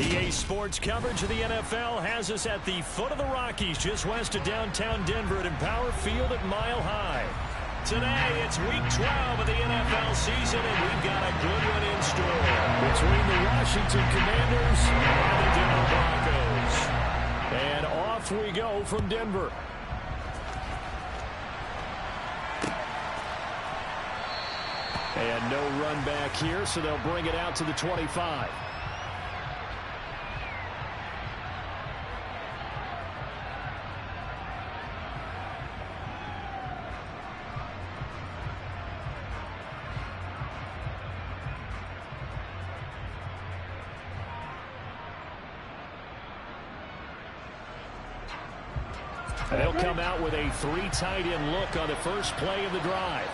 EA Sports coverage of the NFL has us at the foot of the Rockies, just west of downtown Denver at Empower Field at Mile High. Today, it's Week 12 of the NFL season, and we've got a good one in store between the Washington Commanders and the Denver Broncos. And off we go from Denver. And no run back here, so they'll bring it out to the 25. And they'll come out with a 3 tight end look on the first play of the drive.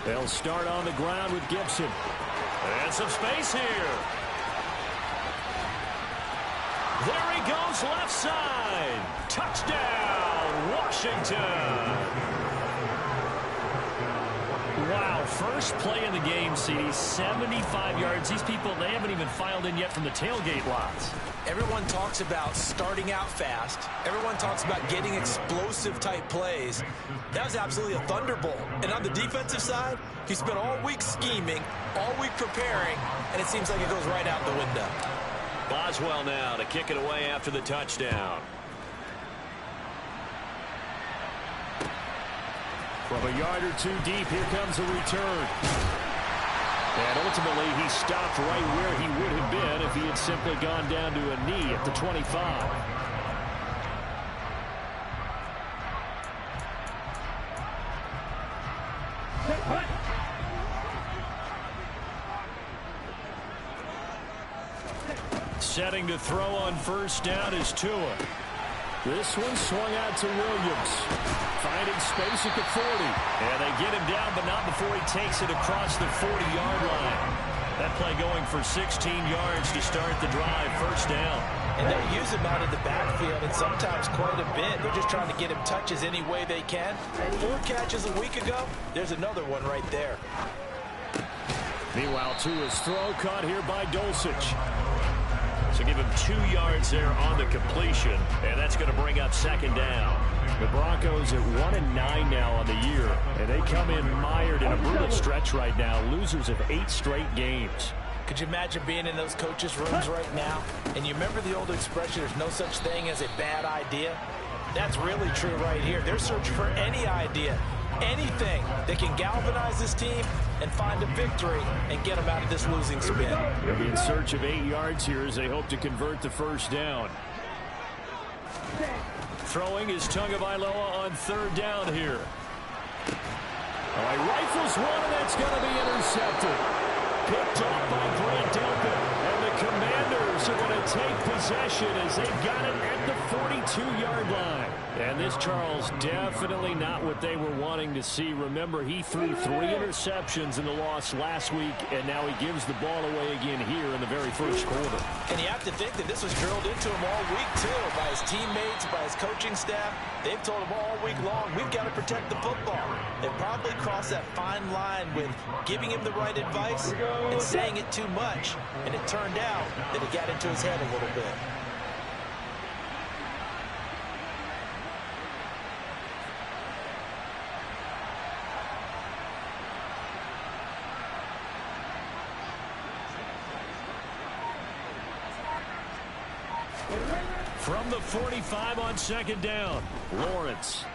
They'll start on the ground with Gibson. And some space here. There he goes, left side. Touchdown, Washington. Wow, first play in the game, CD, 75 yards. These people, they haven't even filed in yet from the tailgate lots. Everyone talks about starting out fast. Everyone talks about getting explosive-type plays. That was absolutely a thunderbolt. And on the defensive side, he spent all week scheming, all week preparing, and it seems like it goes right out the window. Boswell now to kick it away after the touchdown. From a yard or two deep, here comes a return. And ultimately, he stopped right where he would have been if he had simply gone down to a knee at the 25. Setting to throw on first down is Tua. This one swung out to Williams. Finding space at the 40. And they get him down, but not before he takes it across the 40-yard line. That play going for 16 yards to start the drive, first down. And they use him out of the backfield, and sometimes quite a bit. They're just trying to get him touches any way they can. 4 catches a week ago. There's another one right there. Meanwhile, Tua's throw caught here by Dulcich. So give him 2 yards there on the completion, and that's going to bring up second down. The Broncos at 1-9 now on the year, and they come in mired in a brutal stretch right now, losers of 8 straight games. Could you imagine being in those coaches' rooms right now? And you remember the old expression, there's no such thing as a bad idea? That's really true right here. They're searching for any idea, anything that can galvanize this team and find a victory and get them out of this losing spin. They'll be in search of 8 yards here as they hope to convert the first down. Throwing is Tagovailoa on third down here. Oh, he rifles one, and that's going to be intercepted. Picked off by Grant Delpit. And the Commanders are going to take possession as they've got it at the 42-yard line. And this, Charles, definitely not what they were wanting to see. Remember, he threw 3 interceptions in the loss last week, and now he gives the ball away again here in the very first quarter. And you have to think that this was drilled into him all week, too, by his teammates, by his coaching staff. They've told him all week long, we've got to protect the football. They probably crossed that fine line with giving him the right advice and saying it too much. And it turned out that it got into his head a little bit. From the 45 on second down, Lawrence.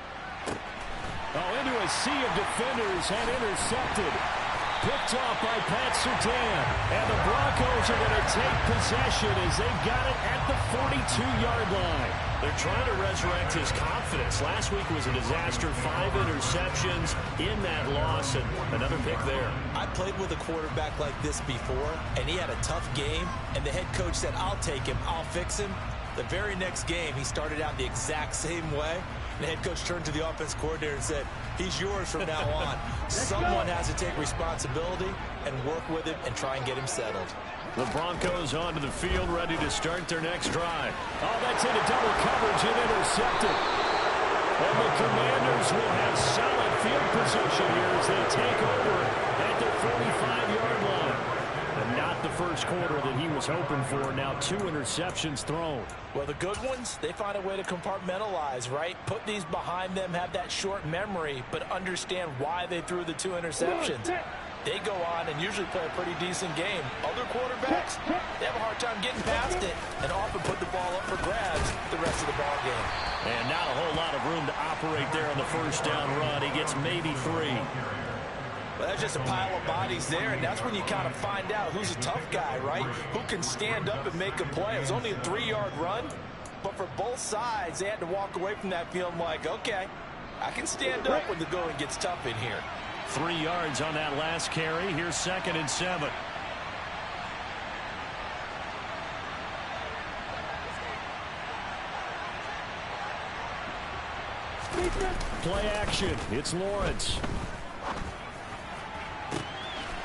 Oh, into a sea of defenders and intercepted. Picked off by Pat Surtain. And the Broncos are going to take possession as they've got it at the 42-yard line. They're trying to resurrect his confidence. Last week was a disaster. 5 interceptions in that loss, and another pick there. I played with a quarterback like this before, and he had a tough game, and the head coach said, I'll take him, I'll fix him. The very next game, he started out the exact same way. The head coach turned to the offense coordinator and said, he's yours from now on. Someone has to take responsibility and work with him and try and get him settled. The Broncos onto the field, ready to start their next drive. Oh, that's into double coverage and intercepted. And the Commanders will have solid field position here as they take over at the 45-yard line. And not the first quarter that he was hoping for. Now 2 interceptions thrown. Well, the good ones, they find a way to compartmentalize, right? Put these behind them, have that short memory, but understand why they threw the 2 interceptions. They go on and usually play a pretty decent game. Other quarterbacks, they have a hard time getting past it and often put the ball up for grabs the rest of the ball game. And not a whole lot of room to operate there on the first down run. He gets maybe 3. Well, that's just a pile of bodies there, and that's when you kind of find out who's a tough guy, right? Who can stand up and make a play. It was only a 3-yard run, but for both sides, they had to walk away from that feeling like, okay, I can stand up when the going gets tough in here. 3 yards on that last carry. Here's 2nd and 7. Play action. It's Lawrence.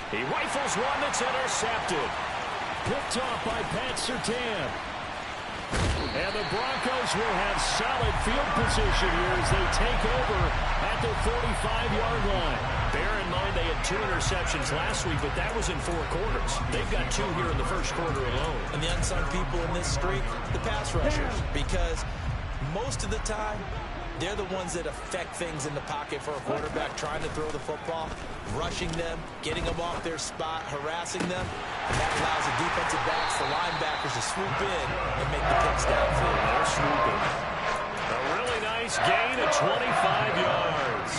He rifles one that's intercepted. Picked off by Pat Surtain. And the Broncos will have solid field position here as they take over at the 45-yard line. Bear in mind they had 2 interceptions last week, but that was in 4 quarters. They've got 2 here in the first quarter alone. And the unsung people in this streak, the pass rushers, because most of the time, they're the ones that affect things in the pocket for a quarterback trying to throw the football, rushing them, getting them off their spot, harassing them. And that allows the defensive backs, the linebackers to swoop in and make the picks downfield. They're swooping. A really nice gain of 25 yards.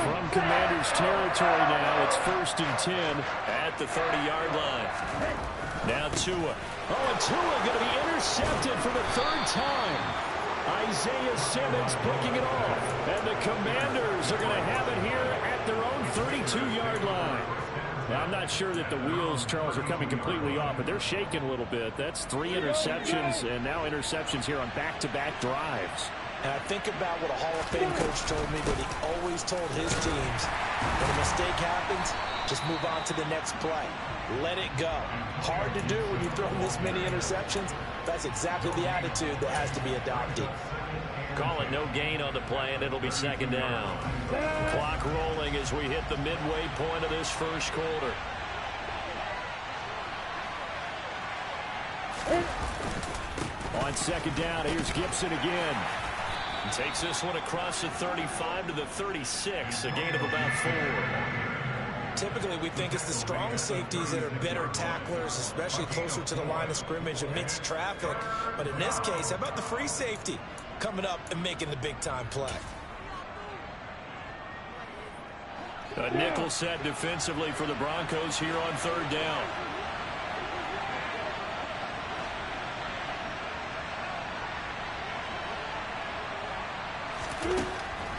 From Commanders territory now, it's 1st and 10 at the 30-yard line. Now Tua. Oh, and Tua going to be intercepted for the 3rd time. Isaiah Simmons picking it off. And the Commanders are going to have it here at their own 32-yard line. Now, I'm not sure that the wheels, Charles, are coming completely off, but they're shaking a little bit. That's 3 interceptions, and now interceptions here on back-to-back drives. And I think about what a Hall of Fame coach told me that he always told his teams, when a mistake happens, just move on to the next play. Let it go. Hard to do when you throw this many interceptions. That's exactly the attitude that has to be adopted. Call it no gain on the play, and it'll be 2nd down. Clock rolling as we hit the midway point of this first quarter. On 2nd down, here's Gibson again. Takes this one across the 35 to the 36, a gain of about 4. Typically, we think it's the strong safeties that are better tacklers, especially closer to the line of scrimmage amidst traffic. But in this case, how about the free safety coming up and making the big-time play? A nickel set defensively for the Broncos here on 3rd down.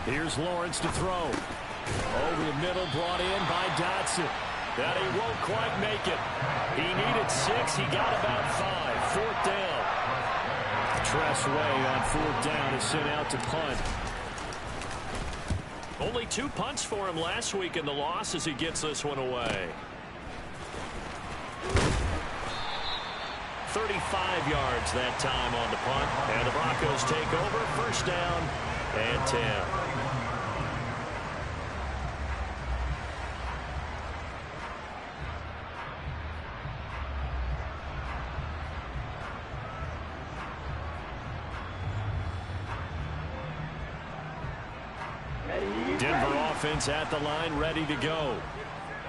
Here's Lawrence to throw. Over the middle, brought in by Dotson. That he won't quite make it. He needed 6. He got about 5. 4th down. Tressway on 4th down is sent out to punt. Only 2 punts for him last week in the loss as he gets this one away. 35 yards that time on the punt. And the Broncos take over. 1st down and 10. Denver offense at the line, ready to go.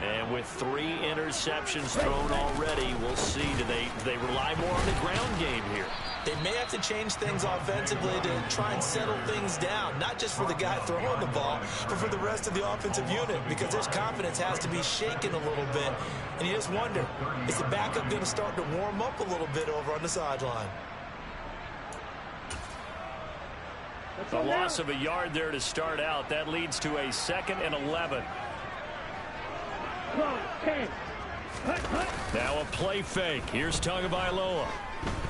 And with 3 interceptions thrown already, we'll see. Do they rely more on the ground game here? They may have to change things offensively to try and settle things down, not just for the guy throwing the ball, but for the rest of the offensive unit, because their confidence has to be shaken a little bit. And you just wonder, is the backup going to start to warm up a little bit over on the sideline? The loss of a yard there to start out. That leads to a 2nd and 11. Now a play fake. Here's Tagovailoa.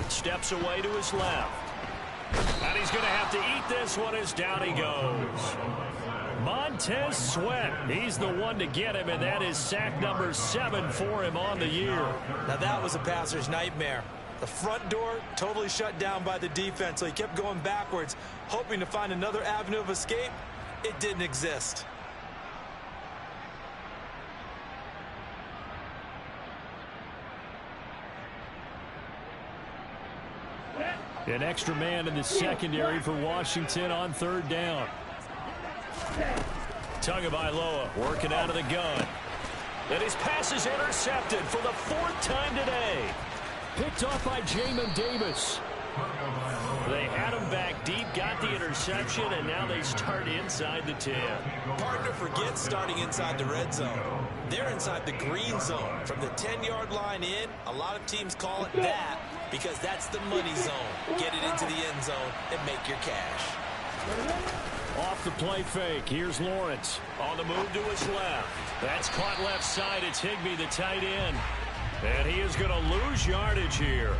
Steps away to his left. And he's going to have to eat this one as down he goes. Montez Sweat, he's the one to get him, and that is sack number 7 for him on the year. Now that was a passer's nightmare. The front door totally shut down by the defense, so he kept going backwards, hoping to find another avenue of escape. It didn't exist. An extra man in the secondary for Washington on 3rd down. Tagovailoa working out of the gun. And his pass is intercepted for the 4th time today. Picked off by Jamin Davis. They had him back deep, got the interception, and now they start inside the 10. Partner forgets starting inside the red zone. They're inside the green zone. From the 10-yard line in, a lot of teams call it that because that's the money zone. Get it into the end zone and make your cash. Off the play fake, here's Lawrence. On the move to his left. That's caught left side. It's Higbee, the tight end. And he is going to lose yardage here.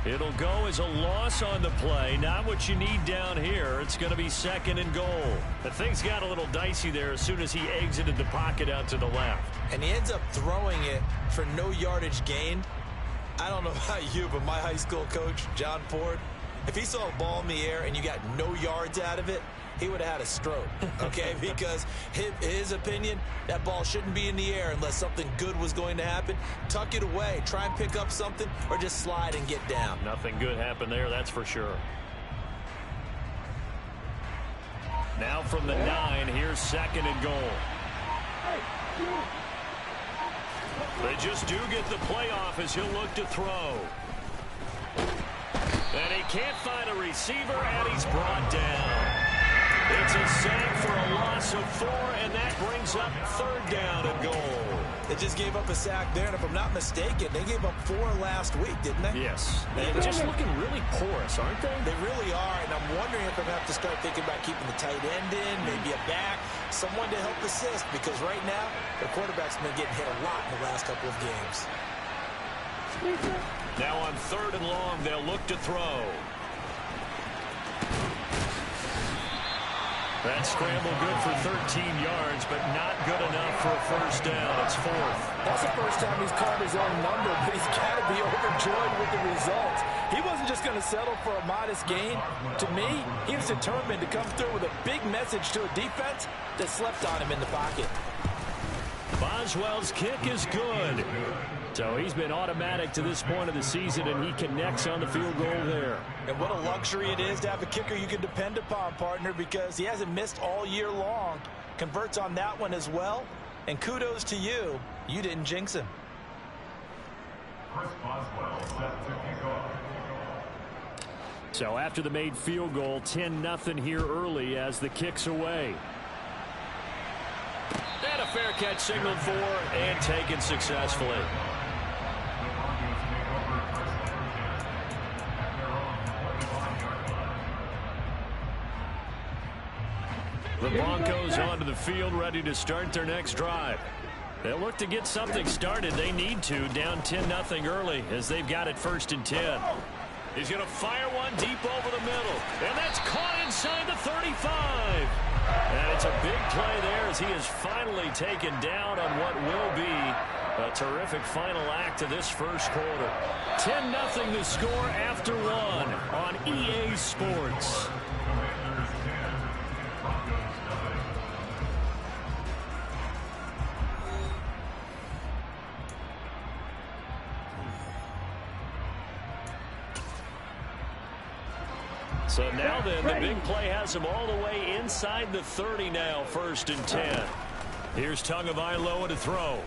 It'll go as a loss on the play. Not what you need down here. It's going to be 2nd and goal. But things got a little dicey there as soon as he exited the pocket out to the left. And he ends up throwing it for no yardage gain. I don't know about you, but my high school coach, John Ford, if he saw a ball in the air and you got no yards out of it, he would have had a stroke, okay? Because his opinion, that ball shouldn't be in the air unless something good was going to happen. Tuck it away, try and pick up something, or just slide and get down. Nothing good happened there, that's for sure. Now from the 9, here's 2nd and goal. They just do get the playoff as he'll look to throw. And he can't find a receiver, and he's brought down. It's a sack for a loss of 4, and that brings up 3rd down and goal. They just gave up a sack there, and if I'm not mistaken, they gave up 4 last week, didn't they? Yes. They're just looking really porous, aren't they? They really are, and I'm wondering if I'm going to have to start thinking about keeping the tight end in, maybe a back, someone to help assist, because right now, the quarterback's been getting hit a lot in the last couple of games. Now on 3rd and long, they'll look to throw. That scramble good for 13 yards, but not good enough for a 1st down. It's 4th. That's the first time he's called his own number, but he's got to be overjoyed with the results. He wasn't just going to settle for a modest gain. To me, he was determined to come through with a big message to a defense that slept on him in the pocket. Boswell's kick is good. So he's been automatic to this point of the season, and he connects on the field goal there. And what a luxury it is to have a kicker you can depend upon, partner, because he hasn't missed all year long. Converts on that one as well. And kudos to you. You didn't jinx him. So after the made field goal, 10-0 here early as the kick's away. And a fair catch signaled for and taken successfully. The Broncos onto the field, ready to start their next drive. They'll look to get something started. They need to, down 10-0 early as they've got it 1st and 10. He's going to fire one deep over the middle. And that's caught inside the 35. And it's a big play there as he is finally taken down on what will be a terrific final act of this 1st quarter. 10-0 the score after 1 on EA Sports. So now then, the big play has him all the way inside the 30 now, 1st and 10. Here's Tagovailoa to throw.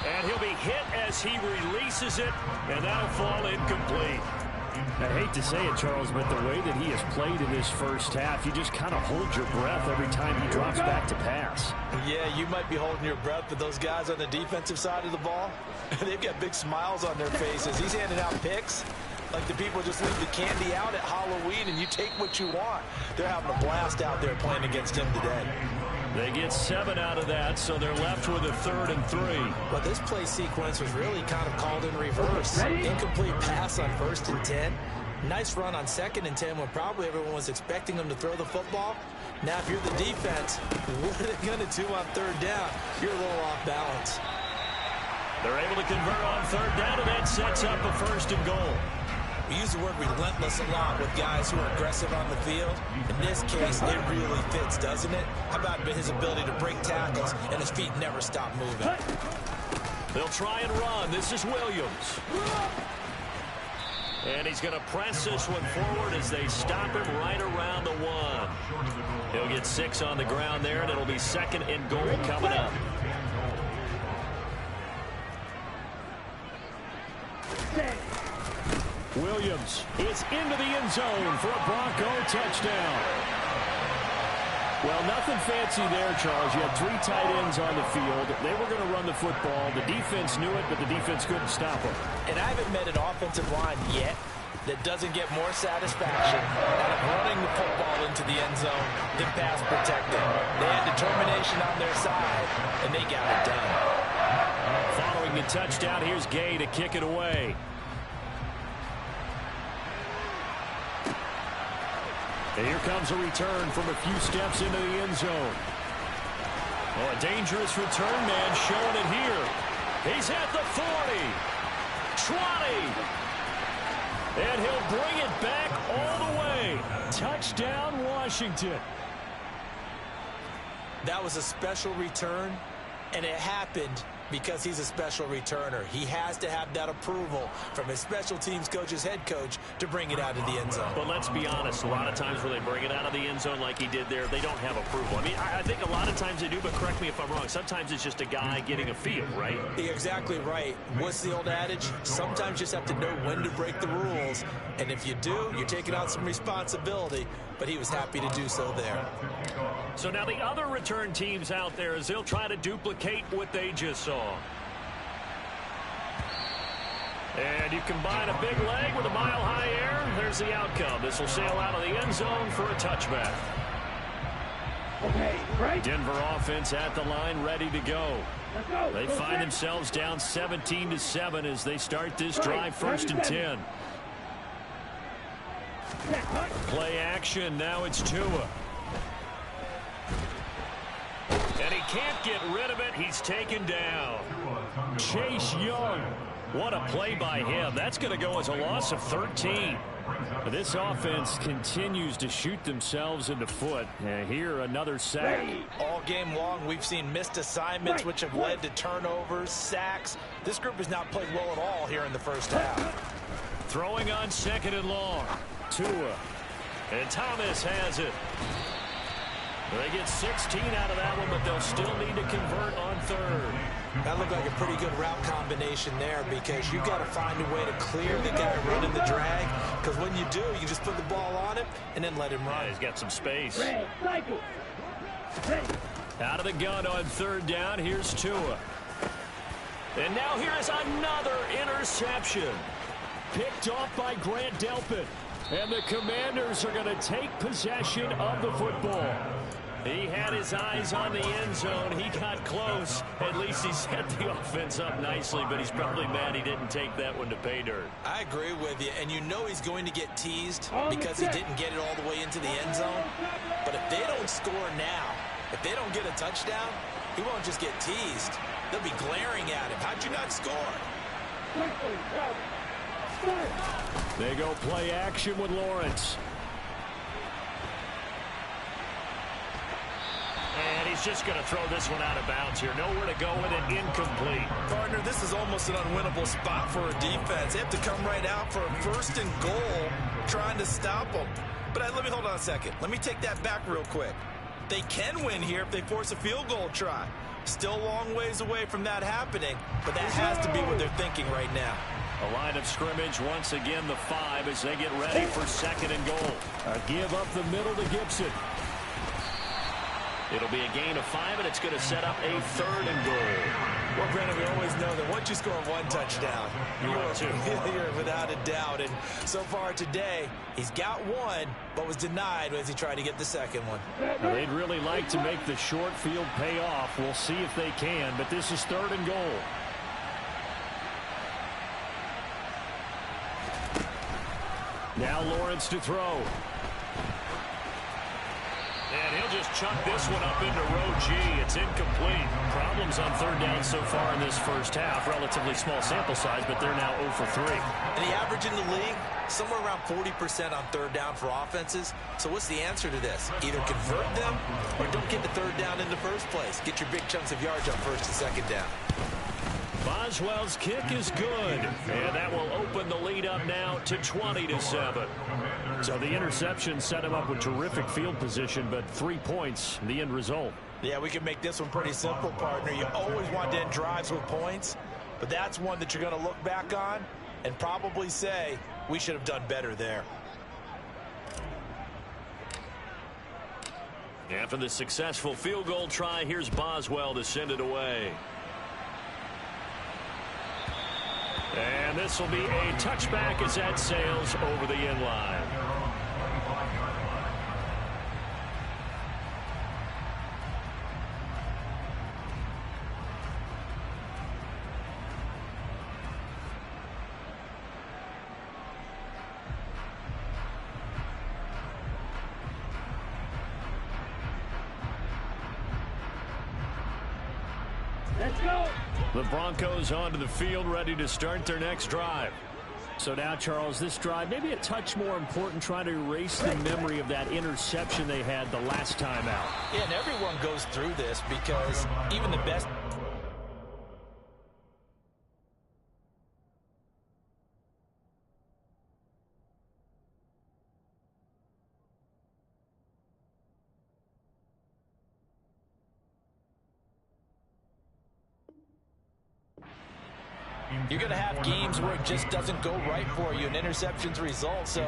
And he'll be hit as he releases it, and that'll fall incomplete. I hate to say it, Charles, but the way that he has played in this 1st half, you just kind of hold your breath every time he drops back to pass. Yeah, you might be holding your breath, but those guys on the defensive side of the ball, they've got big smiles on their faces. He's handing out picks like the people just leave the candy out at Halloween and you take what you want. They're having a blast out there playing against him today. They get 7 out of that, so they're left with a 3rd and 3. But this play sequence was really kind of called in reverse. Incomplete pass on 1st and 10. Nice run on 2nd and 10 when probably everyone was expecting him to throw the football. Now, if you're the defense, what are they going to do on 3rd down? You're a little off balance. They're able to convert on 3rd down, and that sets up a 1st and goal. We use the word relentless a lot with guys who are aggressive on the field. In this case, it really fits, doesn't it? How about his ability to break tackles and his feet never stop moving? They'll try and run. This is Williams. And he's going to press this one forward as they stop him right around the 1. He'll get 6 on the ground there, and it'll be 2nd and goal coming up. Williams is into the end zone for a Bronco touchdown. Well, nothing fancy there, Charles. You had 3 tight ends on the field. They were going to run the football. The defense knew it, but the defense couldn't stop them. And I haven't met an offensive line yet that doesn't get more satisfaction out of running the football into the end zone than pass protecting. They had determination on their side, and they got it done. Following the touchdown, here's Gay to kick it away. And here comes a return from a few steps into the end zone. Oh, a dangerous return man showing it here. He's at the 40, 20, and he'll bring it back all the way. Touchdown, Washington. That was a special return, and it happened because he's a special returner. He has to have that approval from his special teams coach's head coach to bring it out of the end zone. But let's be honest, a lot of times when they bring it out of the end zone like he did there, they don't have approval. I mean, I think a lot of times they do, but correct me if I'm wrong. Sometimes it's just a guy getting a feel, right? You're exactly right. What's the old adage? Sometimes you just have to know when to break the rules. And if you do, you're taking on some responsibility. But he was happy to do so there. So now the other return teams out there as they'll try to duplicate what they just saw. And you combine a big leg with a mile-high air. There's the outcome. This will sail out of the end zone for a touchback. Okay, right. Denver offense at the line, ready to go. Let's go. They find themselves down 17-7 as they start this drive, 1st and 10. Play action. Now it's Tua. And he can't get rid of it. He's taken down. Chase Young. What a play by him. That's going to go as a loss of 13. This offense continues to shoot themselves in the foot. And here, another sack. All game long, we've seen missed assignments, which have led to turnovers, sacks. This group has not played well at all here in the first half. Throwing on 2nd and long. Tua. And Thomas has it. They get 16 out of that one, but they'll still need to convert on 3rd. That looked like a pretty good route combination there because you've got to find a way to clear the guy running the drag. Because when you do, you just put the ball on him and then let him run. Yeah, he's got some space. Red, cycle. Hey. Out of the gun on 3rd down. Here's Tua. And now here is another interception. Picked off by Grant Delpit. And the Commanders are going to take possession of the football. He had his eyes on the end zone. He got close. At least he set the offense up nicely, but he's probably mad he didn't take that one to pay dirt. I agree with you, and you know he's going to get teased because he didn't get it all the way into the end zone. But if they don't score now, if they don't get a touchdown, he won't just get teased. They'll be glaring at him. How'd you not score? They go play action with Lawrence. And he's just going to throw this one out of bounds here. Nowhere to go with it. Incomplete. Partner, this is almost an unwinnable spot for a defense. They have to come right out for a 1st and goal trying to stop them. But let me hold on a second. Let me take that back real quick. They can win here if they force a field goal try. Still a long ways away from that happening, but that has to be what they're thinking right now. A line of scrimmage once again, the 5 as they get ready for 2nd and goal. A give up the middle to Gibson. It'll be a gain of 5, and it's going to set up a 3rd and goal. Well, Brandon, we always know that once you score 1 touchdown, you're without a doubt. And so far today, he's got 1, but was denied as he tried to get the 2nd one. Now, they'd really like to make the short field pay off. We'll see if they can, but this is 3rd and goal. Now Lawrence to throw. And he'll just chuck this one up into row G. It's incomplete. Problems on third down so far in this first half. Relatively small sample size, but they're now 0 for 3. And the average in the league, somewhere around 40% on third down for offenses. So what's the answer to this? Either convert them or don't get the third down in the first place. Get your big chunks of yards on first and second down. Boswell's kick is good, and that will open the lead up now to 20-7. So the interception set him up with terrific field position, but 3 points, the end result. Yeah, we can make this one pretty simple, partner. You always want to end drives with points, but that's one that you're going to look back on and probably say, we should have done better there. After the successful field goal try, here's Boswell to send it away. And this will be a touchback as that sails over the end line. Let's go. The Broncos onto the field, ready to start their next drive. So now, Charles, this drive maybe a touch more important, trying to erase the memory of that interception they had the last time out. Yeah, and everyone goes through this because even the best... You're going to have games where it just doesn't go right for you, and interceptions result. So,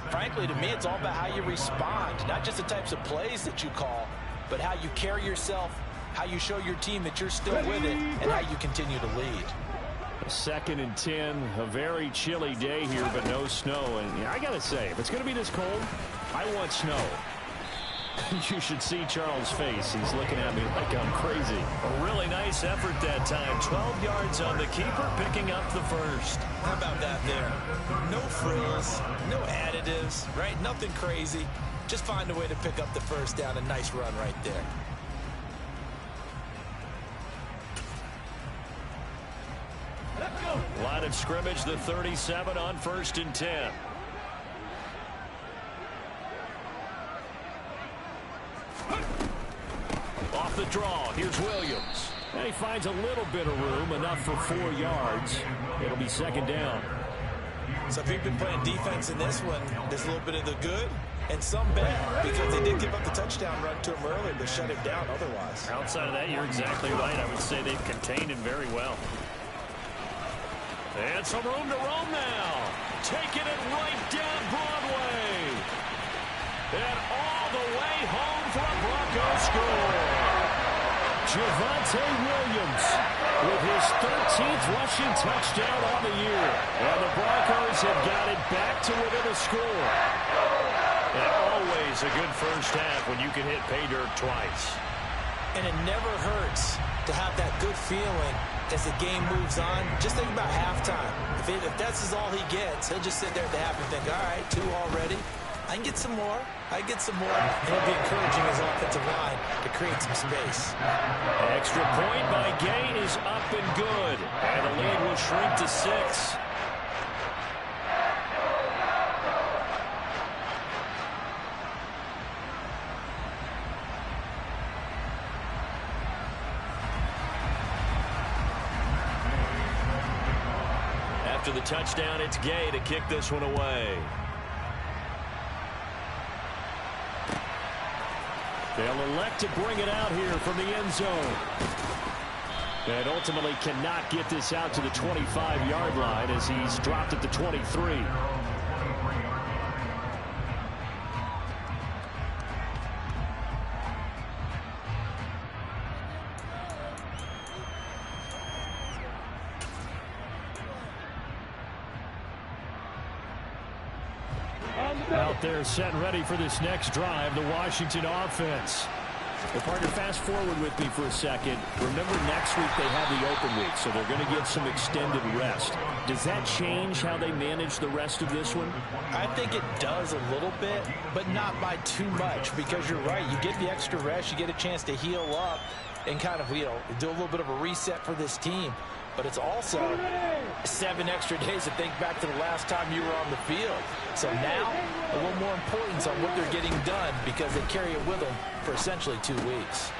frankly, to me, it's all about how you respond, not just the types of plays that you call, but how you carry yourself, how you show your team that you're still with it, and how you continue to lead. 2nd and 10, a very chilly day here, but no snow. And I got to say, if it's going to be this cold, I want snow. You should see Charles' face. He's looking at me like I'm crazy. A really nice effort that time. 12 yards on the keeper, picking up the first. How about that there? No frills, no additives, right? Nothing crazy. Just find a way to pick up the first down. A nice run right there. Let's go. Line of scrimmage, the 37 on 1st and 10. Off the draw, here's Williams. And he finds a little bit of room, enough for 4 yards. It'll be 2nd down. So if you've been playing defense in this one, there's a little bit of the good and some bad, because they did give up the touchdown run to him earlier, but shut him down otherwise. Outside of that, you're exactly right. I would say they've contained him very well. And some room to roam now. Taking it right down Broadway. And all the way home for a Broncos score. Javonte Williams with his 13th rushing touchdown on the year. And the Broncos have got it back to within a score. And always a good first half when you can hit pay dirt twice. And it never hurts to have that good feeling as the game moves on. Just think about halftime. If that's all he gets, he'll just sit there at the half and think, all right, 2 already. I can get some more. I get some more. And he'll be encouraging his offensive line to create some space. Extra point by Gay is up and good. And the lead will shrink to 6. After the touchdown, it's Gay to kick this one away. They'll elect to bring it out here from the end zone. And ultimately cannot get this out to the 25-yard line as he's dropped at the 23. Out there set and ready for this next drive, the Washington offense. Well, partner, fast forward with me for a second. Remember, next week they have the open week, so they're going to get some extended rest. Does that change how they manage the rest of this one? I think it does a little bit, but not by too much, because you're right. You get the extra rest, you get a chance to heal up and kind of, do a little bit of a reset for this team. But it's also 7 extra days to think back to the last time you were on the field. So now, a little more importance on what they're getting done because they carry it with them for essentially 2 weeks.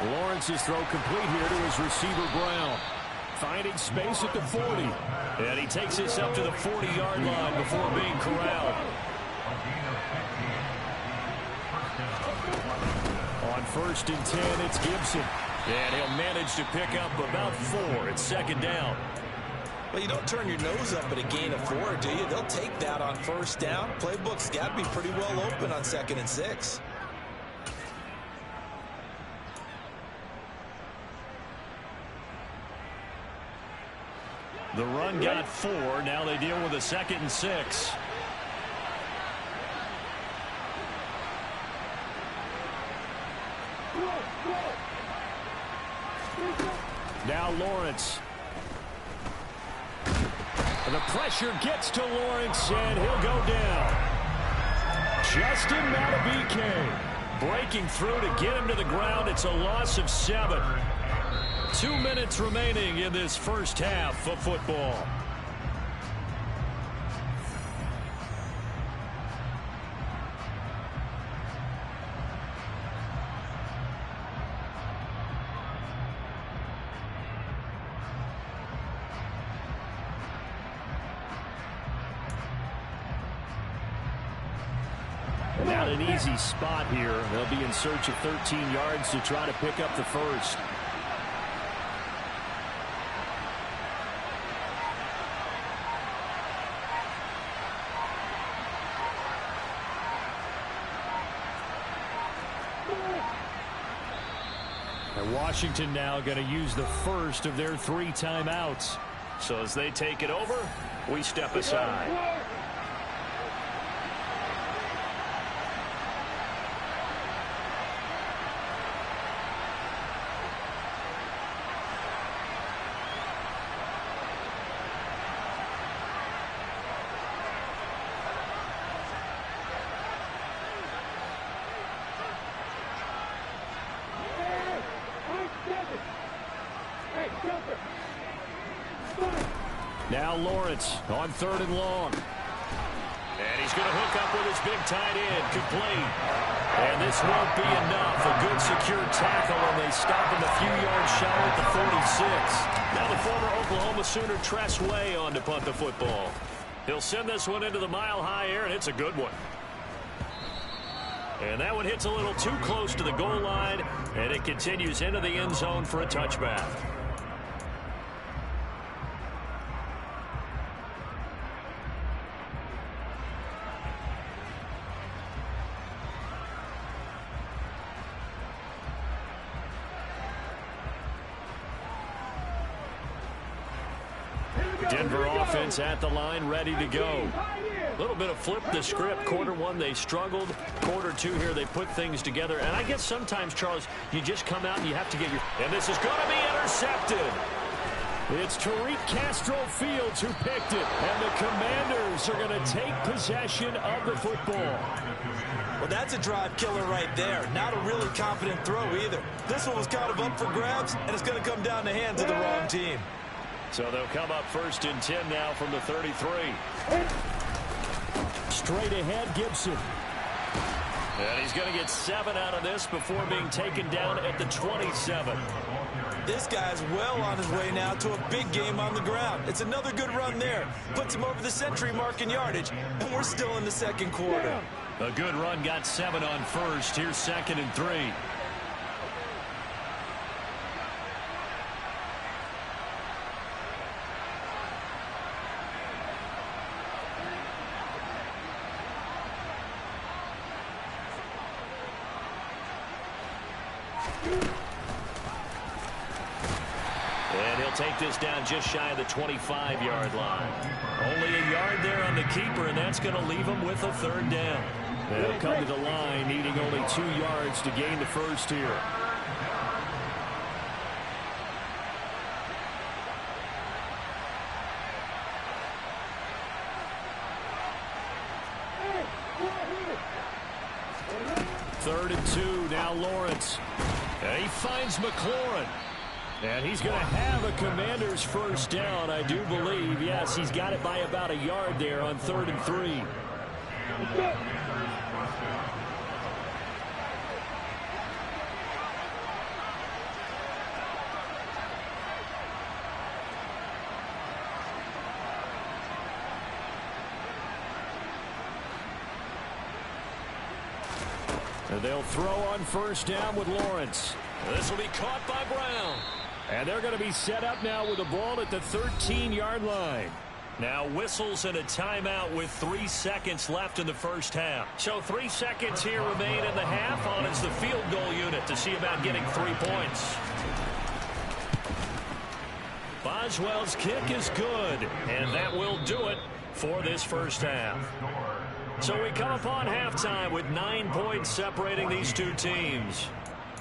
Lawrence's throw complete here to his receiver, Brown. Finding space at the 40. And he takes this up to the 40-yard line before being corralled. On 1st and 10, it's Gibson. And he'll manage to pick up about 4. It's 2nd down. Well, you don't turn your nose up at a gain of 4, do you? They'll take that on 1st down. Playbook's got to be pretty well open on 2nd and 6. The run got 4. Now they deal with a 2nd and 6. Now Lawrence. And the pressure gets to Lawrence, and he'll go down. Justin Matabike breaking through to get him to the ground. It's a loss of 7. 2 minutes remaining in this first half of football. Not an easy spot here. They'll be in search of 13 yards to try to pick up the first. And Washington now going to use the first of their 3 timeouts. So as they take it over, we step aside. Now Lawrence on 3rd and long. And he's going to hook up with his big tight end, complete. And this won't be enough. A good secure tackle, and they stop him a few yards shy at the 46. Now the former Oklahoma Sooner Tress Way on to punt the football. He'll send this one into the mile-high air, and it's a good one. And that one hits a little too close to the goal line, and it continues into the end zone for a touchback. Denver offense at the line, ready to go. A little bit of flip the script. Quarter 1, they struggled. Quarter 2 here, they put things together. And I guess sometimes, Charles, you just come out and you have to get your... And this is going to be intercepted. It's Tariq Castro Fields who picked it. And the Commanders are going to take possession of the football. Well, that's a drive killer right there. Not a really confident throw either. This one was kind of up for grabs, and it's going to come down the hands of the wrong team. So they'll come up 1st and 10 now from the 33. Straight ahead, Gibson. And he's going to get 7 out of this before being taken down at the 27. This guy's well on his way now to a big game on the ground. It's another good run there. Puts him over the century mark in yardage, and we're still in the 2nd quarter. A good run, got 7 on 1st. Here's 2nd and 3. And he'll take this down just shy of the 25-yard line. Only a yard there on the keeper, and that's going to leave him with a 3rd down. They'll come to the line, needing only 2 yards to gain the first here. Third and 2, now Lawrence. And he finds McLaurin. And he's going to have a Commanders first down, I do believe. Yes, he's got it by about a yard there on 3rd and 3. And they'll throw on first down with Lawrence. This will be caught by Brown. And they're going to be set up now with the ball at the 13-yard line. Now whistles and a timeout with 3 seconds left in the first half. So 3 seconds here remain in the half. On is the field goal unit to see about getting 3 points. Boswell's kick is good. And that will do it for this first half. So we come upon halftime with 9 points separating these two teams.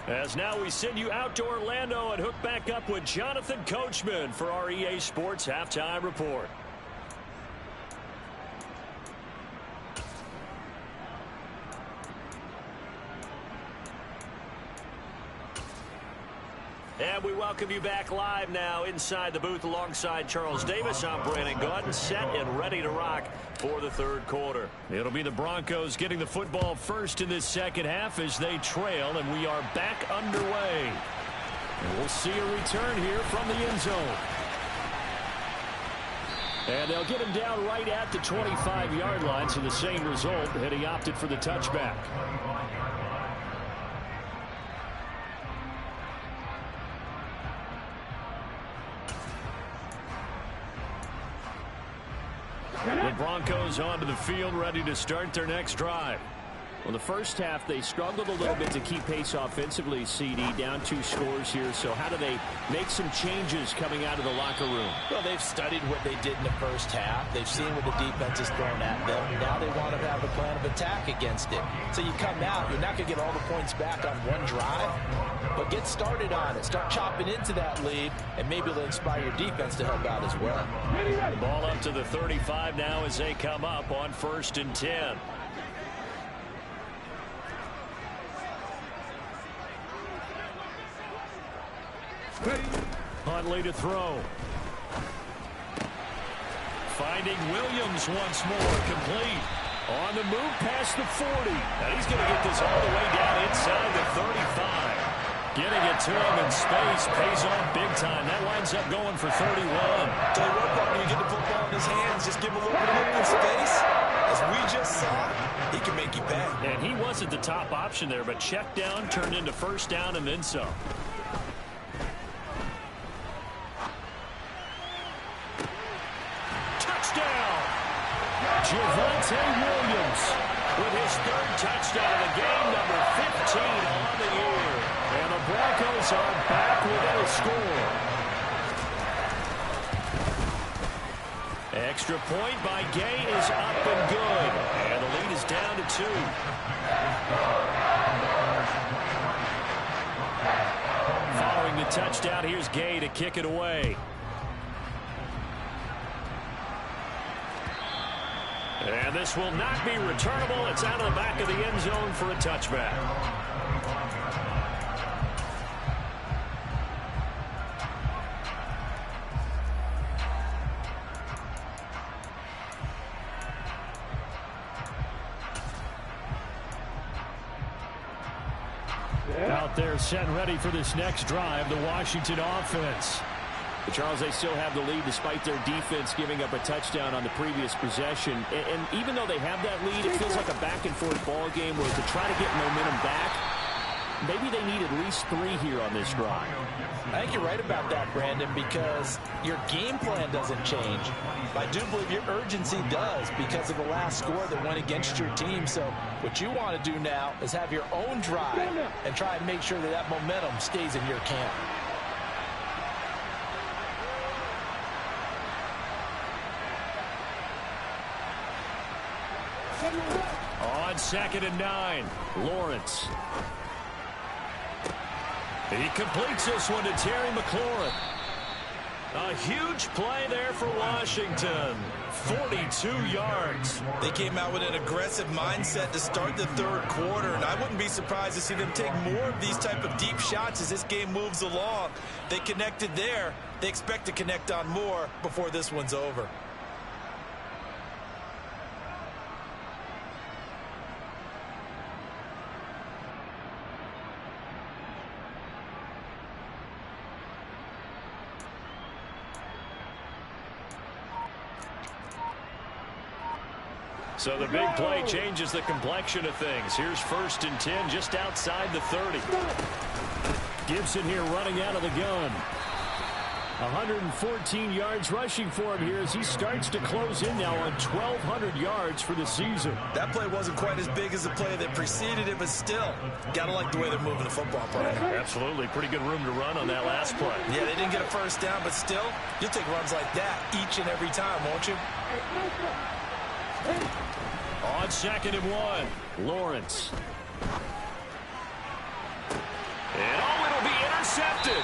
As now we send you out to Orlando and hook back up with Jonathan Coachman for our EA Sports Halftime Report. And we welcome you back live now inside the booth alongside Charles Davis. I'm Brandon Gaudin, set and ready to rock for the third quarter. It'll be the Broncos getting the football first in this second half as they trail, and we are back underway. And we'll see a return here from the end zone. And they'll get him down right at the 25-yard line, so the same result, and he opted for the touchback. The Broncos onto the field, ready to start their next drive. Well, the first half, they struggled a little bit to keep pace offensively, CD, down 2 scores here. So how do they make some changes coming out of the locker room? Well, they've studied what they did in the first half. They've seen what the defense has thrown at them. Now they want to have a plan of attack against it. So you come out, you're not going to get all the points back on one drive, but get started on it. Start chopping into that lead, and maybe it'll inspire your defense to help out as well. The ball up to the 35 now as they come up on 1st and 10. Huntley to throw. Finding Williams once more, complete. On the move past the 40. And he's going to get this all the way down inside the 35. Getting it to him in space pays off big time. That winds up going for 31. Tell you what, partner, you get the football in his hands, just give him a little bit of open space. As we just saw, he can make you pay. And he wasn't the top option there, but check down turned into first down and then some. Javonte Williams with his 3rd touchdown of the game, number 15 on the year. And the Broncos are back within a score. Extra point by Gay is up and good. And the lead is down to 2. Following the touchdown, here's Gay to kick it away. And this will not be returnable. It's out of the back of the end zone for a touchback. Out there set and ready for this next drive, the Washington offense. But Charles, they still have the lead despite their defense giving up a touchdown on the previous possession. And even though they have that lead, it feels like a back-and-forth ball game where to try to get momentum back, maybe they need at least 3 here on this drive. I think you're right about that, Brandon, because your game plan doesn't change. I do believe your urgency does because of the last score that went against your team. So what you want to do now is have your own drive and try and make sure that that momentum stays in your camp. On 2nd and 9, Lawrence. He completes this one to Terry McLaurin. A huge play there for Washington. 42 yards. They came out with an aggressive mindset to start the third quarter, and I wouldn't be surprised to see them take more of these type of deep shots as this game moves along. They connected there. They expect to connect on more before this one's over. So the big play changes the complexion of things. Here's 1st and 10 just outside the 30. Gibson here running out of the gun. 114 yards rushing for him here as he starts to close in now on 1,200 yards for the season. That play wasn't quite as big as the play that preceded it, but still, gotta like the way they're moving the football, partner. Absolutely. Pretty good room to run on that last play. Yeah, they didn't get a first down, but still, you'll take runs like that each and every time, won't you? On 2nd and 1, Lawrence. And it'll be intercepted.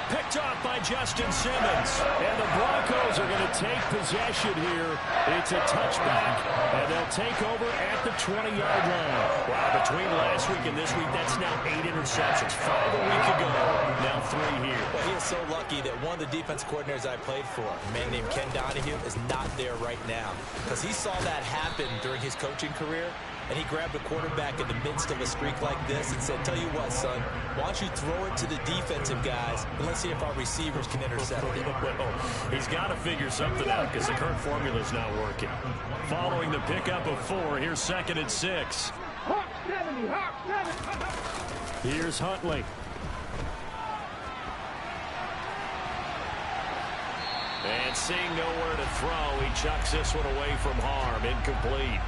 Picked off by Justin Simmons. And the Broncos are going to take possession here. It's a touchback, and they'll take over at the 20-yard line. Wow, between last week and this week, that's now 8 interceptions. 5 a week ago, now 3 here. Well, he is so lucky that one of the defense coordinators I played for, a man named Ken Donahue, is not there right now. Because he saw that happen during his coaching career, and he grabbed a quarterback in the midst of a streak like this and said, tell you what, son, why don't you throw it to the defensive guys, and let's see if our receivers can intercept it. He's got to figure something out because the current formula is not working. Following the pickup of 4, here's 2nd and 6. Here's Huntley. And seeing nowhere to throw, he chucks this one away from harm. Incomplete.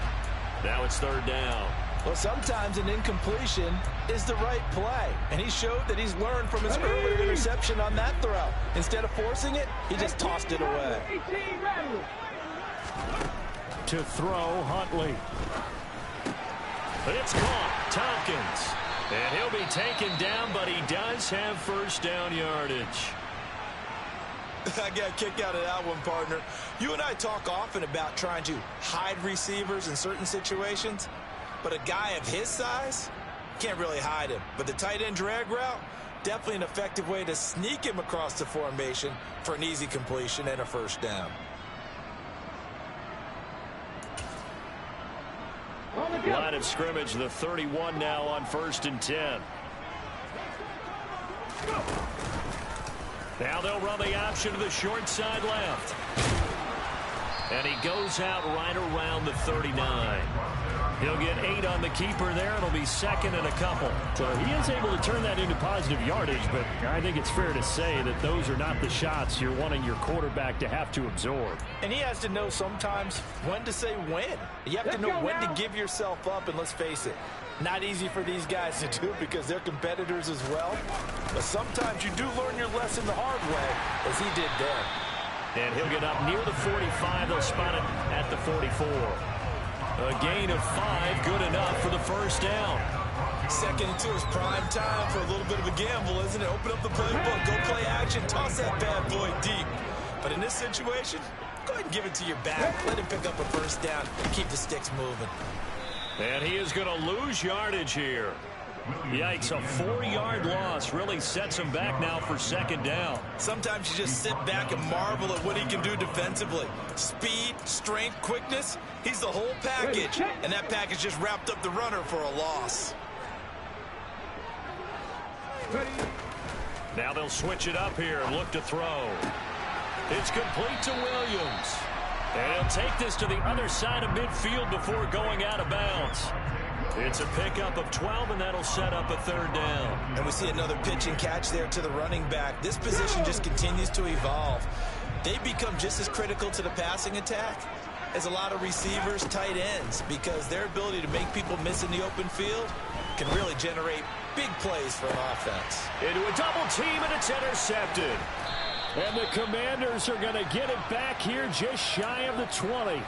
Now it's 3rd down. Well, sometimes an incompletion is the right play, and he showed that he's learned from his earlier interception on that throw. Instead of forcing it, he just tossed it away. To throw, Huntley. It's caught. Tompkins. And he'll be taken down, but he does have 1st down yardage. I got a kick out of that one, partner. You and I talk often about trying to hide receivers in certain situations, but a guy of his size can't really hide him. But the tight end drag route, definitely an effective way to sneak him across the formation for an easy completion and a 1st down. Line of scrimmage, the 31 now on 1st and 10. Now they'll run the option to the short side left. And he goes out right around the 39. He'll get 8 on the keeper there. It'll be 2nd and a couple. So he is able to turn that into positive yardage, but I think it's fair to say that those are not the shots you're wanting your quarterback to have to absorb. And he has to know sometimes when to say when. You have to know when to give yourself up, and let's face it, not easy for these guys to do because they're competitors as well. But sometimes you do learn your lesson the hard way, as he did there. And he'll get up near the 45. They'll spot it at the 44. A gain of 5, good enough for the 1st down. 2nd and 2 is prime time for a little bit of a gamble, isn't it? Open up the playbook, go play action, toss that bad boy deep. But in this situation, go ahead and give it to your back. Let him pick up a 1st down and keep the sticks moving. And he is going to lose yardage here. Yikes, a 4-yard loss really sets him back now for 2nd down. Sometimes you just sit back and marvel at what he can do defensively. Speed, strength, quickness, he's the whole package. And that package just wrapped up the runner for a loss. Now they'll switch it up here and look to throw. It's complete to Williams. And he'll take this to the other side of midfield before going out of bounds. It's a pickup of 12, and that'll set up a 3rd down. And we see another pitch and catch there to the running back. This position just continues to evolve. They become just as critical to the passing attack as a lot of receivers, tight ends, because their ability to make people miss in the open field can really generate big plays for an offense. Into a double team, and it's intercepted. And the Commanders are going to get it back here just shy of the 20.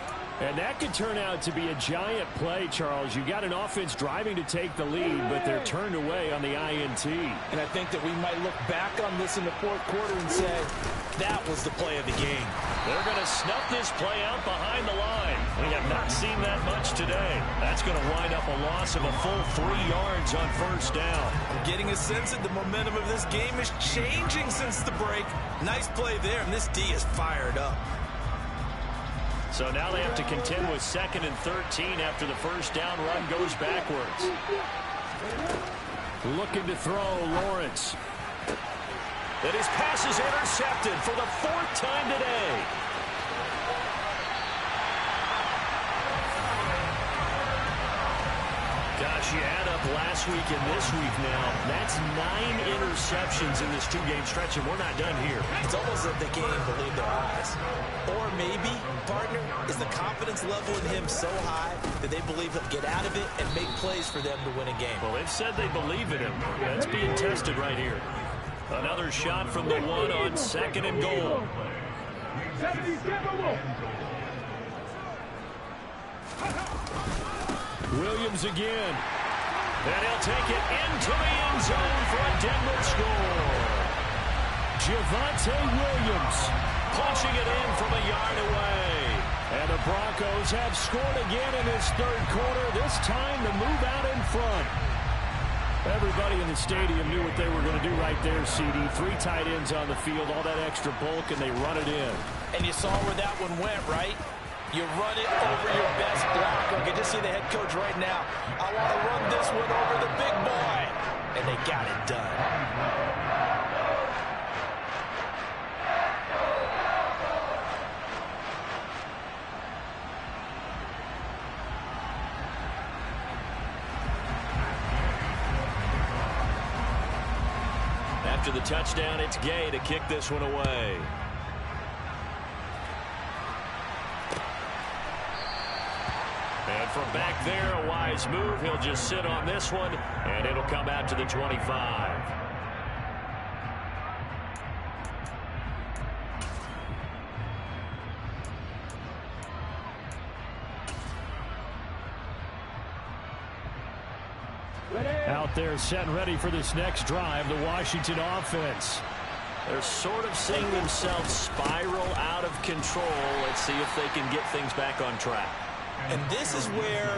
And that could turn out to be a giant play, Charles. You got an offense driving to take the lead, but they're turned away on the INT. And I think that we might look back on this in the fourth quarter and say, that was the play of the game. They're going to snuff this play out behind the line. We have not seen that much today. That's going to wind up a loss of a full 3 yards on first down. I'm getting a sense that the momentum of this game is changing since the break. Nice play there, and this D is fired up. So now they have to contend with 2nd and 13 after the first down run goes backwards. Looking to throw, Lawrence. And his pass is intercepted for the 4th time today. Gosh, you add up last week and this week now. That's 9 interceptions in this 2-game stretch, and we're not done here. It's almost like they can't even believe their eyes. Or maybe, partner, is the confidence level in him so high that they believe he'll get out of it and make plays for them to win a game. Well, they've said they believe in him. That's being tested right here. Another shot from the 1 on 2nd and goal. Williams again. And he'll take it into the end zone for a Denver score. Javonte Williams Punching it in from a yard away. And the Broncos have scored again in this 3rd quarter. This time to move out in front. Everybody in the stadium knew what they were going to do right there, CD. 3 tight ends on the field, all that extra bulk, and they run it in. And you saw where that one went, right? You run it over your best blocker. You can just see the head coach right now. I want to run this one over the big boy. And they got it done. After the touchdown, it's Gay to kick this one away. And from back there, a wise move. He'll just sit on this one, and it'll come out to the 25. Out there set and ready for this next drive, the Washington offense. They're sort of seeing themselves spiral out of control. Let's see if they can get things back on track. And this is where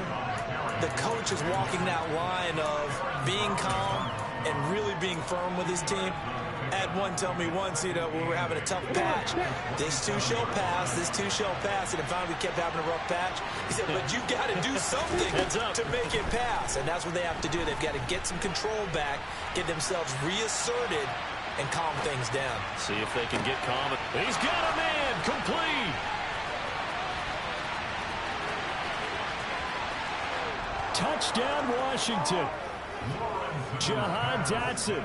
the coach is walking that line of being calm and really being firm with his team. Had one tell me once, when we were having a tough patch, this too shall pass, this too shall pass, and finally we kept having a rough patch. He said, but you got to do something to make it pass, and that's what they have to do. They've got to get some control back, get themselves reasserted, and calm things down. See if they can get calm. He's got a man, complete. Touchdown, Washington. Jahan Dotson,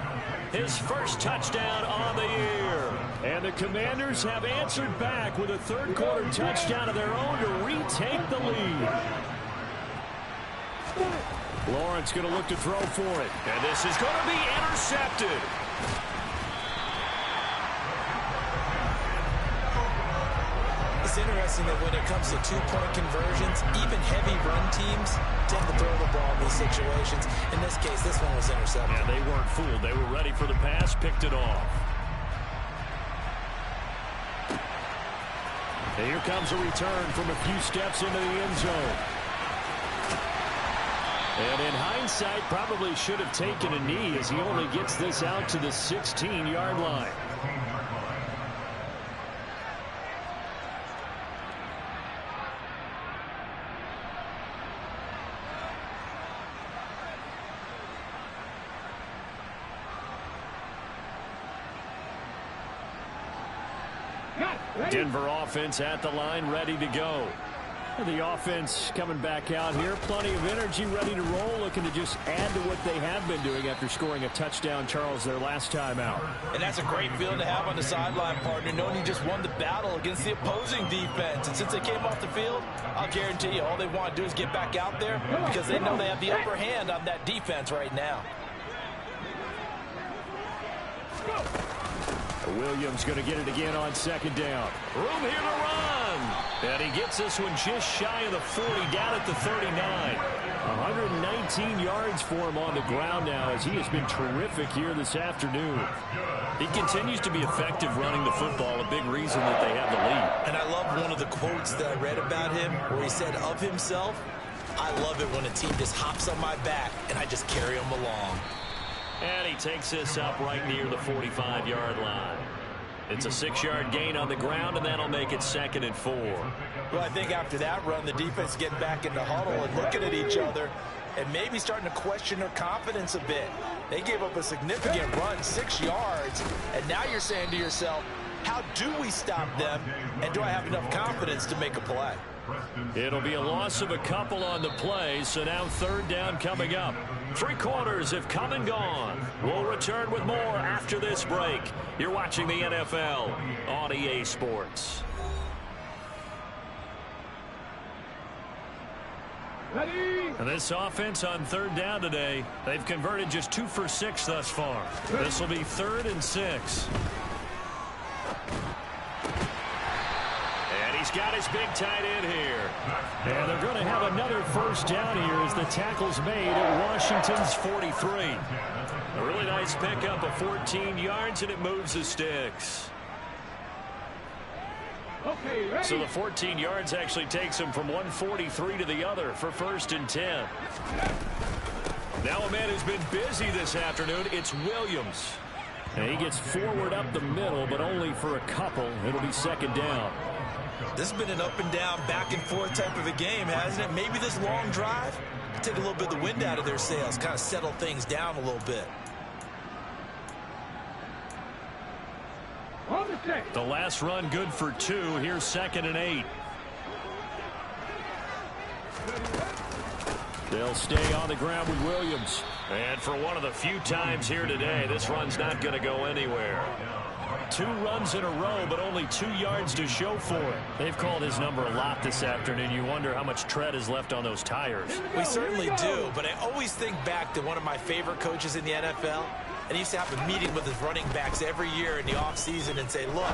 his first touchdown on the year. And the Commanders have answered back with a 3rd quarter touchdown of their own to retake the lead. Lawrence going to look to throw for it. And this is going to be intercepted. It's interesting that when it comes to 2-point conversions, even heavy run teams tend to throw the ball in these situations. In this case, this one was intercepted. Yeah, they weren't fooled. They were ready for the pass, picked it off. And here comes a return from a few steps into the end zone. And in hindsight, probably should have taken a knee as he only gets this out to the 16-yard line. Denver offense at the line, ready to go. The offense coming back out here. Plenty of energy, ready to roll, looking to just add to what they have been doing after scoring a touchdown, Charles, their last time out. And that's a great feeling to have on the sideline, partner, knowing you just won the battle against the opposing defense. And since they came off the field, I'll guarantee you all they want to do is get back out there because they know they have the upper hand on that defense right now. Williams going to get it again on 2nd down. Room here to run. And he gets this one just shy of the 40, down at the 39. 119 yards for him on the ground now, as he has been terrific here this afternoon. He continues to be effective running the football, a big reason that they have the lead. And I love one of the quotes that I read about him where he said of himself, "I love it when a team just hops on my back and I just carry them along." And he takes this up right near the 45-yard line. It's a 6-yard gain on the ground, and that'll make it 2nd and 4. Well, I think after that run, the defense getting back in the huddle and looking at each other and maybe starting to question their confidence a bit. They gave up a significant run, 6 yards, and now you're saying to yourself, how do we stop them, and do I have enough confidence to make a play? It'll be a loss of a couple on the play, so now 3rd down coming up. 3 quarters have come and gone. We'll return with more after this break. You're watching the NFL on EA Sports. Ready? And this offense on 3rd down today, they've converted just 2 for 6 thus far. This will be 3rd and 6. And he's got his big tight end here. And they're going to have another 1st down here as the tackle's made at Washington's 43. A really nice pickup of 14 yards, and it moves the sticks. Okay, ready? So the 14 yards actually takes him from 143 to the other for 1st and 10. Now a man who's been busy this afternoon, it's Williams. And he gets forward up the middle, but only for a couple. It'll be 2nd down. This has been an up and down, back and forth type of a game, hasn't it? Maybe this long drive take a little bit of the wind out of their sails, kind of settle things down a little bit. On the check. The last run good for 2. Here's 2nd and 8. They'll stay on the ground with Williams. And for one of the few times here today, this run's not going to go anywhere. 2 runs in a row, but only 2 yards to show for it. They've called his number a lot this afternoon. You wonder how much tread is left on those tires. We certainly do, but I always think back to one of my favorite coaches in the NFL, and he used to have a meeting with his running backs every year in the offseason and say, look,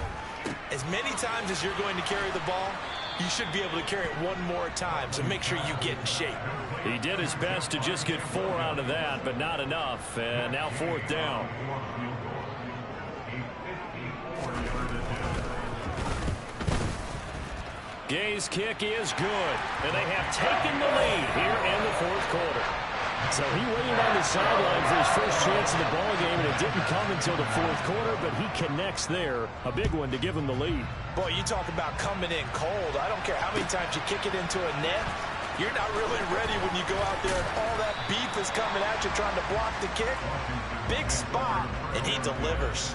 as many times as you're going to carry the ball, you should be able to carry it one more time, so make sure you get in shape. He did his best to just get 4 out of that, but not enough. And now 4th down. Gay's kick is good, and they have taken the lead here in the 4th quarter. So he waited on the sideline for his first chance of the ball game, and it didn't come until the 4th quarter, but he connects there. A big one to give him the lead. Boy, you talk about coming in cold. I don't care how many times you kick it into a net. You're not really ready when you go out there and all that beef is coming at you trying to block the kick. Big spot, and he delivers.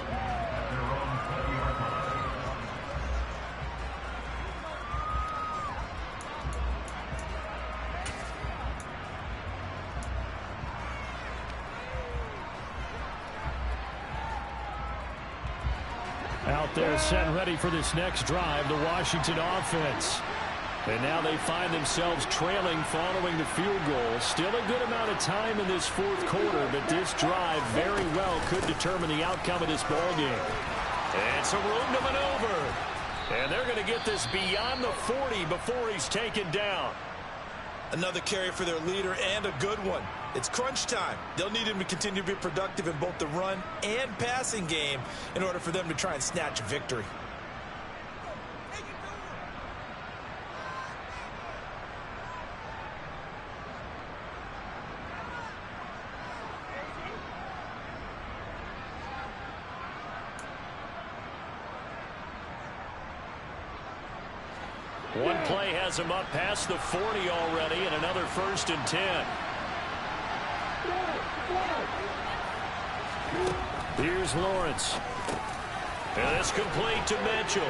Out there set and ready for this next drive, the Washington offense. And now they find themselves trailing following the field goal. Still a good amount of time in this 4th quarter, but this drive very well could determine the outcome of this ball game. And some room to maneuver. And they're going to get this beyond the 40 before he's taken down. Another carry for their leader, and a good one. It's crunch time. They'll need him to continue to be productive in both the run and passing game in order for them to try and snatch a victory. One play has him up past the 40 already, and another 1st and 10. Here's Lawrence. And it's complete to Mitchell.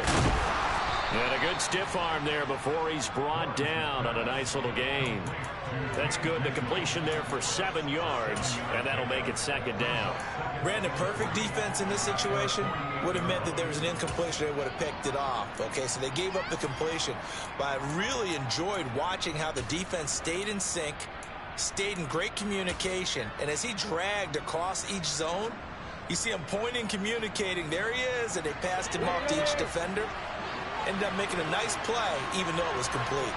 And a good stiff arm there before he's brought down on a nice little gain. That's good. The completion there for 7 yards, and that'll make it 2nd down. Brandon, perfect defense in this situation would have meant that there was an incompletion. They would have picked it off. Okay, so they gave up the completion. But I really enjoyed watching how the defense stayed in sync, stayed in great communication. And as he dragged across each zone, you see him pointing, communicating. There he is, and they passed him off to each defender. ended up making a nice play, even though it was complete.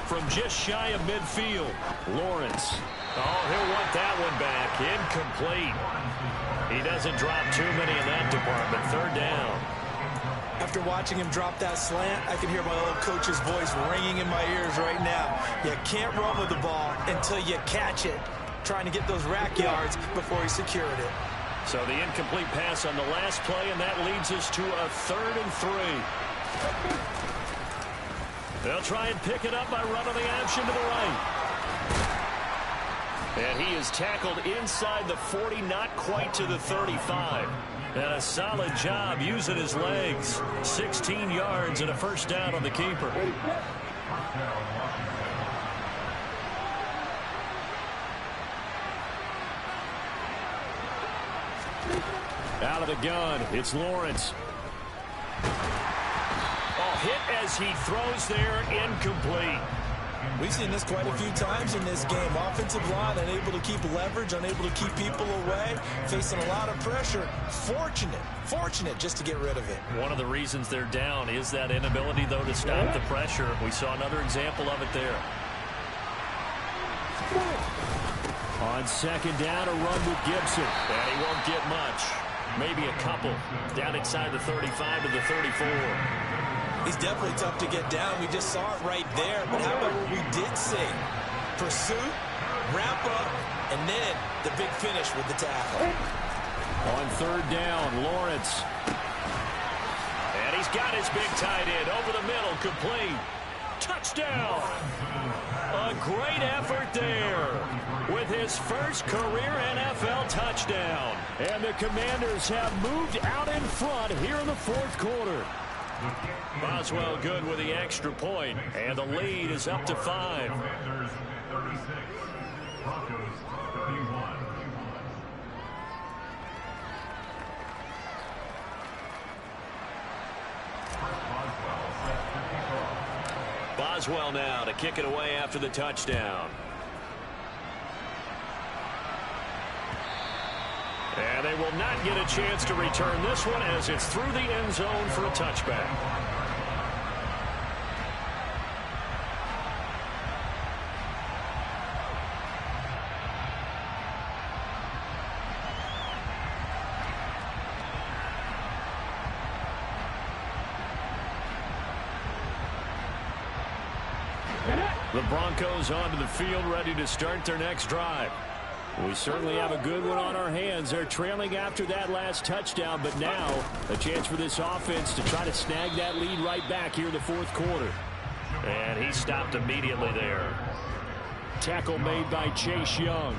From just shy of midfield, Lawrence. Oh, he'll want that one back. Incomplete. He doesn't drop too many in that department. Third down. After watching him drop that slant, I can hear my old coach's voice ringing in my ears right now. You can't run with the ball until you catch it. Trying to get those rack yards before he secured it. So the incomplete pass on the last play, and that leads us to a 3rd and 3. They'll try and pick it up by running the option to the right. And he is tackled inside the 40, not quite to the 35. And a solid job using his legs. 16 yards and a first down on the keeper. Out of the gun, it's Lawrence. Oh, hit as he throws there, incomplete. We've seen this quite a few times in this game. Offensive line unable to keep leverage, unable to keep people away, facing a lot of pressure. Fortunate just to get rid of it. One of the reasons they're down is that inability, though, to stop the pressure. We saw another example of it there. On second down, a run with Gibson. And he won't get much. Maybe a couple. Down inside the 35 to the 34. He's definitely tough to get down. We just saw it right there. But how about what we did see? Pursuit, wrap up, and then the big finish with the tackle. On third down, Lawrence. And he's got his big tight end over the middle, complete. Touchdown! A great effort there with his first career NFL touchdown. And the Commanders have moved out in front here in the fourth quarter. Boswell good with the extra point, and the lead is up to 5. Boswell now to kick it away after the touchdown. And they will not get a chance to return this one as it's through the end zone for a touchback. The Broncos onto the field, ready to start their next drive. We certainly have a good one on our hands. They're trailing after that last touchdown, but now a chance for this offense to try to snag that lead right back here in the fourth quarter. And he stopped immediately there. Tackle made by Chase Young.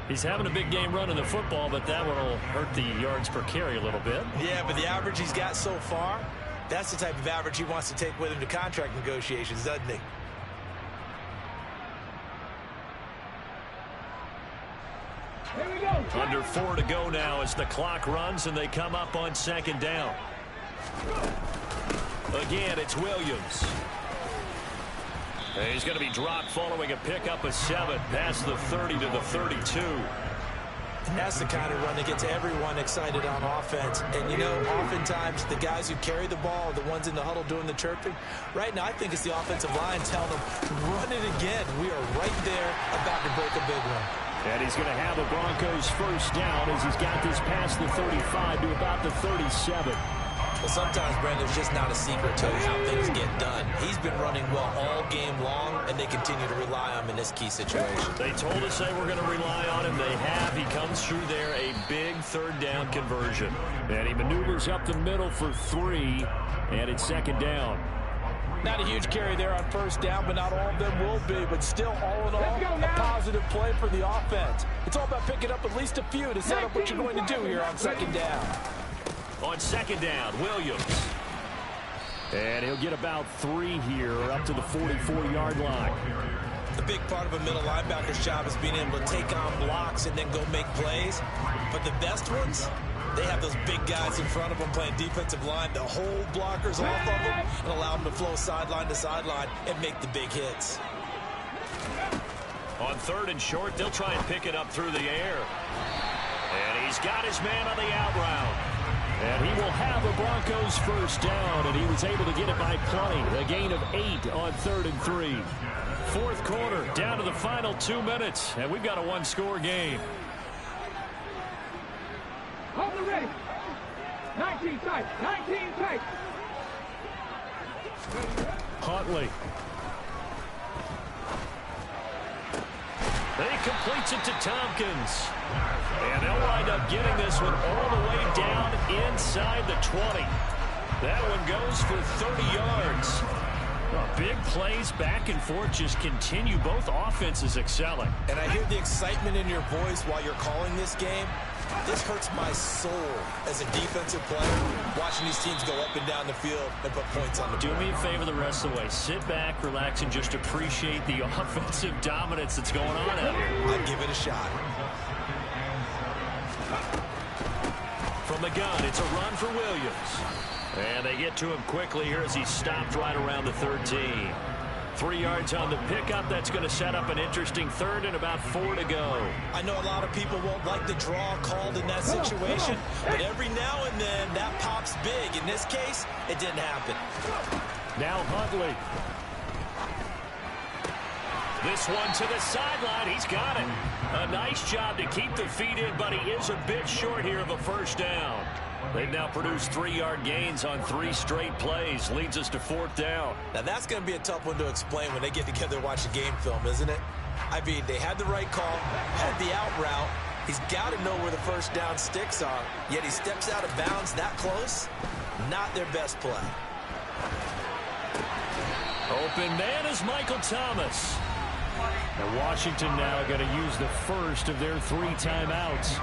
He's having a big game running the football, but that one will hurt the yards per carry a little bit. Yeah, but the average he's got so far, that's the type of average he wants to take with him to contract negotiations, doesn't he? Under 4 to go now as the clock runs and they come up on second down. Again, it's Williams. And he's going to be dropped following a pickup of 7 past the 30 to the 32. And that's the kind of run that gets everyone excited on offense. And, you know, oftentimes the guys who carry the ball are the ones in the huddle doing the chirping. Right now, I think it's the offensive line telling them, run it again. We are right there about to break a big one. And he's going to have the Broncos first down as he's got this past the 35 to about the 37. Well, sometimes, Brandon, it's just not a secret to how things get done. He's been running well all game long, and they continue to rely on him in this key situation. They told us they were going to rely on him. They have. He comes through there, a big third down conversion. And he maneuvers up the middle for 3, and it's second down. Not a huge carry there on first down, but not all of them will be. But still, all in all, a positive play for the offense. It's all about picking up at least a few to set up what you're going to do here on second down. On second down, Williams. And he'll get about 3 here, up to the 44-yard line. The big part of a middle linebacker's job is being able to take on blocks and then go make plays. But the best ones, They have those big guys in front of them playing defensive line to hold blockers off of them and allow them to flow sideline to sideline and make the big hits. On 3rd and short, they'll try and pick it up through the air. And he's got his man on the out route. And he will have a Broncos first down, and he was able to get it by plenty. A gain of 8 on 3rd and 3. 4th quarter, down to the final 2 minutes, and we've got a one-score game. Hold the ready. 19 tight. 19 tight. Huntley. He completes it to Tompkins. And they'll wind up getting this one all the way down inside the 20. That one goes for 30 yards. Big plays back and forth just continue. Both offenses excelling. And I hear the excitement in your voice while you're calling this game. This hurts my soul as a defensive player, watching these teams go up and down the field and put points on the board. Do me a favor the rest of the way. Sit back, relax, and just appreciate the offensive dominance that's going on out here. I'd give it a shot. From the gun, it's a run for Williams. And they get to him quickly here as he stopped right around the 13. 3 yards on the pickup. That's going to set up an interesting 3rd and about 4 to go. I know a lot of people won't like the draw called in that situation, but every now and then that pops big. In this case, it didn't happen. Now Huntley. This one to the sideline. He's got it. A nice job to keep the feet in, but he is a bit short here of a first down. They've now produced 3-yard gains on 3 straight plays. Leads us to 4th down. Now, that's going to be a tough one to explain when they get together and watch the game film, isn't it? I mean, they had the right call, had the out route. He's got to know where the first down sticks are, yet he steps out of bounds that close. Not their best play. Open man is Michael Thomas. And Washington now going to use the first of their 3 timeouts.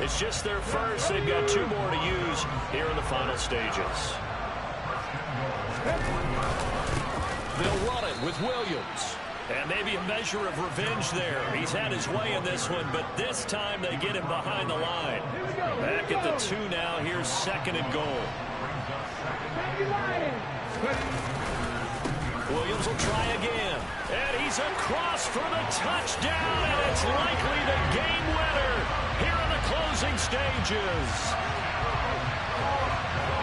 It's just their first. They've got 2 more to use here in the final stages. They'll run it with Williams. And maybe a measure of revenge there. He's had his way in this one, but this time they get him behind the line. Back at the 2 now. Here's 2nd and goal. Williams will try again. And he's across for the touchdown, and it's likely the game winner here in the closing stages.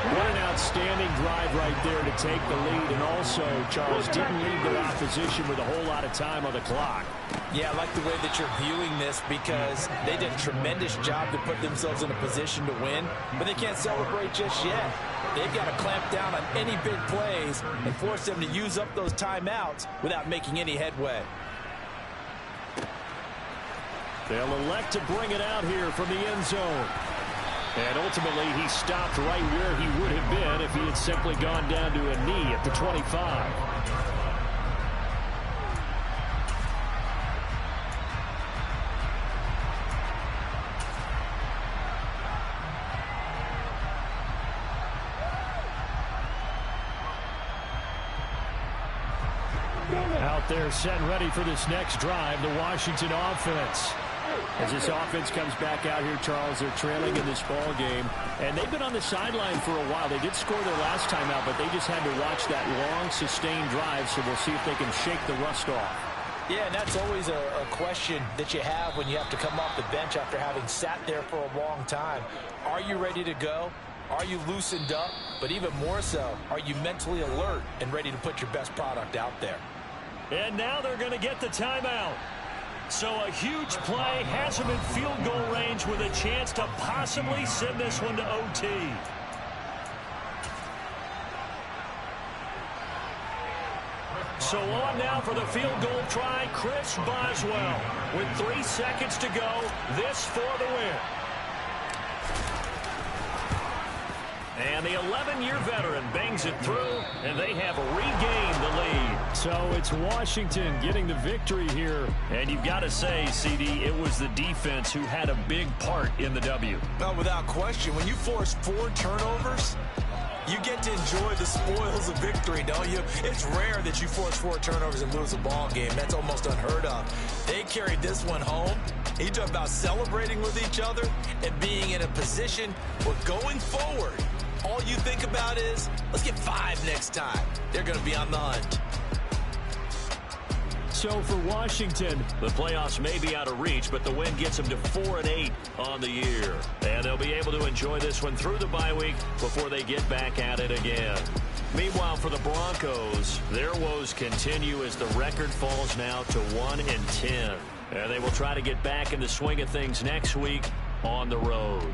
What an outstanding drive right there to take the lead, and also, Charles, didn't leave their opposition with a whole lot of time on the clock. Yeah, I like the way that you're viewing this because they did a tremendous job to put themselves in a position to win, but they can't celebrate just yet. They've got to clamp down on any big plays and force them to use up those timeouts without making any headway. They'll elect to bring it out here from the end zone. And ultimately, he stopped right where he would have been if he had simply gone down to a knee at the 25. Out there set and ready for this next drive, the Washington offense. As this offense comes back out here, Charles, they're trailing in this ball game, and they've been on the sideline for a while. They did score their last time out, but they just had to watch that long, sustained drive, so we'll see if they can shake the rust off. Yeah, and that's always a question that you have when you have to come off the bench after having sat there for a long time. Are you ready to go? Are you loosened up? But even more so, are you mentally alert and ready to put your best product out there? And now they're going to get the timeout. So a huge play has him in field goal range with a chance to possibly send this one to OT. So on now for the field goal try, Chris Boswell. With 3 seconds to go, this for the win. And the 11-year veteran bangs it through, and they have regained the lead. So it's Washington getting the victory here. And you've got to say, CD, it was the defense who had a big part in the W. No, without question. When you force 4 turnovers, you get to enjoy the spoils of victory, don't you? It's rare that you force 4 turnovers and lose a ball game. That's almost unheard of. They carried this one home, You talk about celebrating with each other and being in a position where going forward, all you think about is, let's get 5 next time. They're going to be on the hunt. So for Washington, the playoffs may be out of reach, but the win gets them to 4-8 on the year. And they'll be able to enjoy this one through the bye week before they get back at it again. Meanwhile, for the Broncos, their woes continue as the record falls now to 1-10. And they will try to get back in the swing of things next week on the road.